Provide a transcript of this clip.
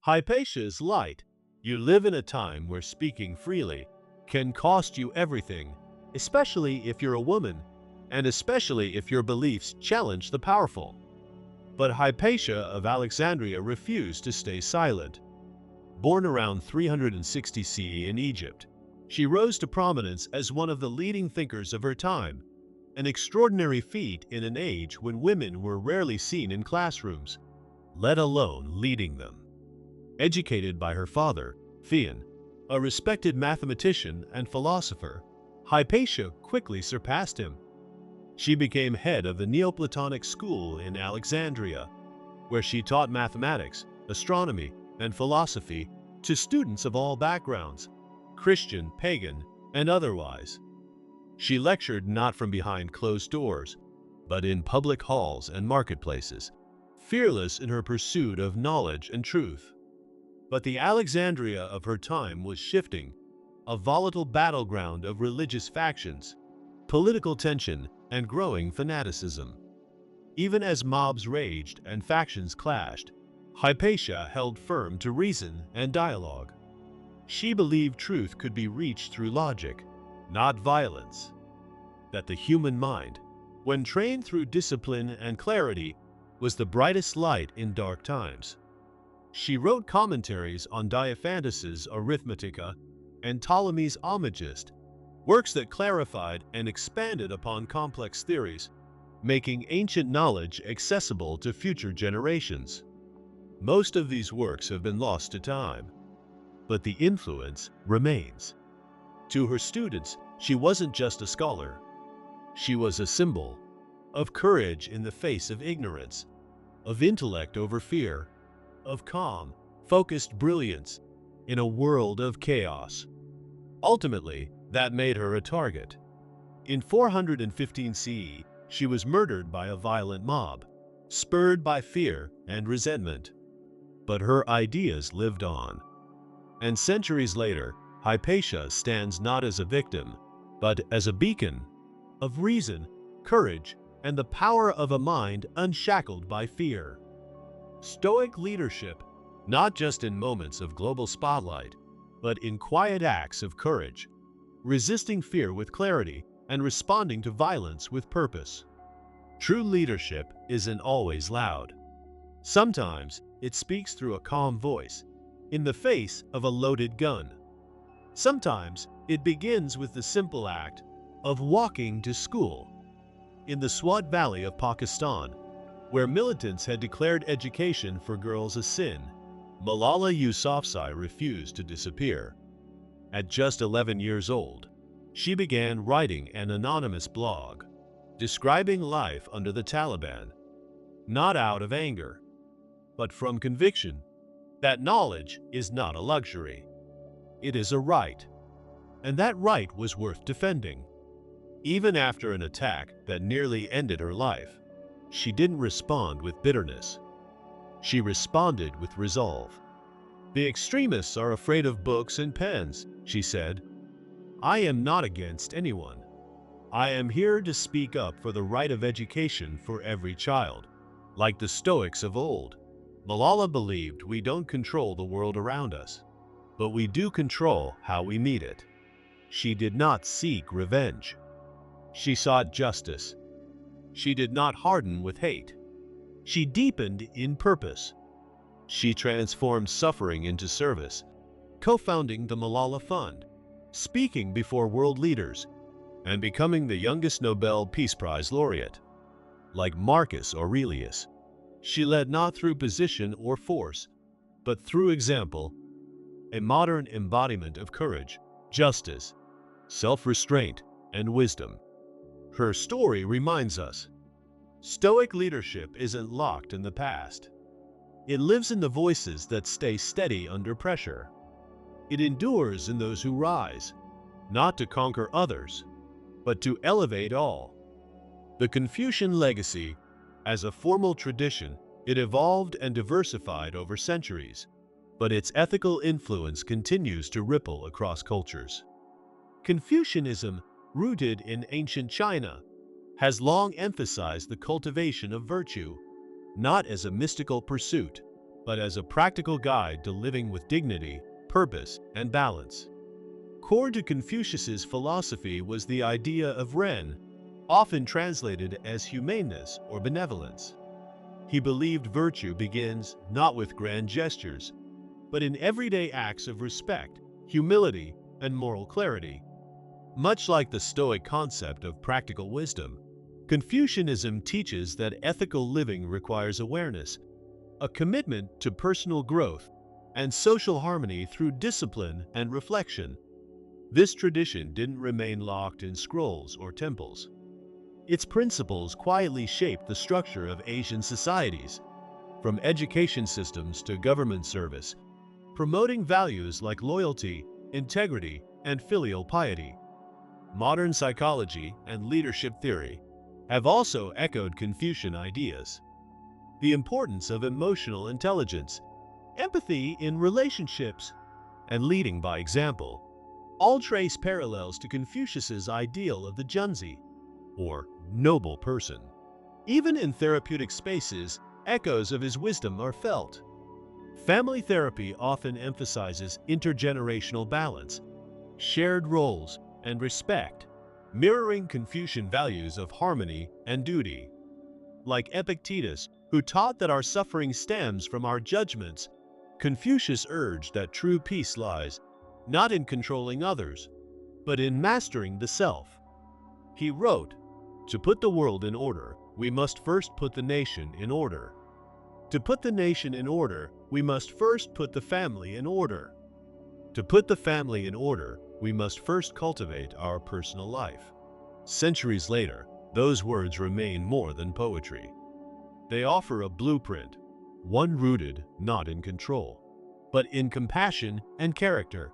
Hypatia's light. You live in a time where speaking freely can cost you everything, especially if you're a woman, and especially if your beliefs challenge the powerful. But Hypatia of Alexandria refused to stay silent. Born around 360 CE in Egypt, she rose to prominence as one of the leading thinkers of her time, an extraordinary feat in an age when women were rarely seen in classrooms, let alone leading them. Educated by her father, Theon, a respected mathematician and philosopher, Hypatia quickly surpassed him. She became head of the Neoplatonic school in Alexandria, where she taught mathematics, astronomy, and philosophy to students of all backgrounds, Christian, pagan, and otherwise. She lectured not from behind closed doors, but in public halls and marketplaces, fearless in her pursuit of knowledge and truth. But the Alexandria of her time was shifting, a volatile battleground of religious factions, political tension, and growing fanaticism. Even as mobs raged and factions clashed, Hypatia held firm to reason and dialogue. She believed truth could be reached through logic, not violence. That the human mind, when trained through discipline and clarity, was the brightest light in dark times. She wrote commentaries on Diophantus's Arithmetica and Ptolemy's Almagest, works that clarified and expanded upon complex theories, making ancient knowledge accessible to future generations. Most of these works have been lost to time, but the influence remains. To her students, she wasn't just a scholar. She was a symbol of courage in the face of ignorance, of intellect over fear, of calm, focused brilliance in a world of chaos. Ultimately, that made her a target. In 415 CE, she was murdered by a violent mob, spurred by fear and resentment. But her ideas lived on. And centuries later, Hypatia stands not as a victim, but as a beacon of reason, courage, and the power of a mind unshackled by fear. Stoic leadership, not just in moments of global spotlight, but in quiet acts of courage, resisting fear with clarity and responding to violence with purpose. True leadership isn't always loud. Sometimes it speaks through a calm voice, in the face of a loaded gun. Sometimes it begins with the simple act of walking to school. In the Swat Valley of Pakistan, where militants had declared education for girls a sin, Malala Yousafzai refused to disappear. At just 11 years old, she began writing an anonymous blog, describing life under the Taliban, not out of anger, but from conviction that knowledge is not a luxury. It is a right, and that right was worth defending. Even after an attack that nearly ended her life, she didn't respond with bitterness. She responded with resolve. "The extremists are afraid of books and pens," she said. "I am not against anyone. I am here to speak up for the right of education for every child." Like the Stoics of old, Malala believed we don't control the world around us, but we do control how we meet it. She did not seek revenge. She sought justice. She did not harden with hate. She deepened in purpose. She transformed suffering into service, co-founding the Malala Fund, speaking before world leaders, and becoming the youngest Nobel Peace Prize laureate. Like Marcus Aurelius, she led not through position or force, but through example, a modern embodiment of courage, justice, self-restraint, and wisdom. Her story reminds us, Stoic leadership isn't locked in the past. It lives in the voices that stay steady under pressure. It endures in those who rise, not to conquer others, but to elevate all. The Confucian Legacy, as a formal tradition, it evolved and diversified over centuries, but its ethical influence continues to ripple across cultures. Confucianism, rooted in ancient China, has long emphasized the cultivation of virtue, not as a mystical pursuit, but as a practical guide to living with dignity, purpose, and balance. Core to Confucius's philosophy was the idea of Ren, often translated as humaneness or benevolence. He believed virtue begins not with grand gestures, but in everyday acts of respect, humility, and moral clarity. Much like the Stoic concept of practical wisdom, Confucianism teaches that ethical living requires awareness, a commitment to personal growth, and social harmony through discipline and reflection. This tradition didn't remain locked in scrolls or temples. Its principles quietly shaped the structure of Asian societies, from education systems to government service, promoting values like loyalty, integrity, and filial piety. Modern psychology and leadership theory have also echoed Confucian ideas. The importance of emotional intelligence, empathy in relationships, and leading by example all trace parallels to Confucius's ideal of the Junzi, or noble person. Even in therapeutic spaces, echoes of his wisdom are felt. Family therapy often emphasizes intergenerational balance, shared roles, and respect, mirroring Confucian values of harmony and duty. Like Epictetus, who taught that our suffering stems from our judgments, Confucius urged that true peace lies not in controlling others, but in mastering the self. He wrote, "To put the world in order, we must first put the nation in order. To put the nation in order, we must first put the family in order. To put the family in order, we must first cultivate our personal life." Centuries later, those words remain more than poetry. They offer a blueprint, one rooted not in control, but in compassion and character.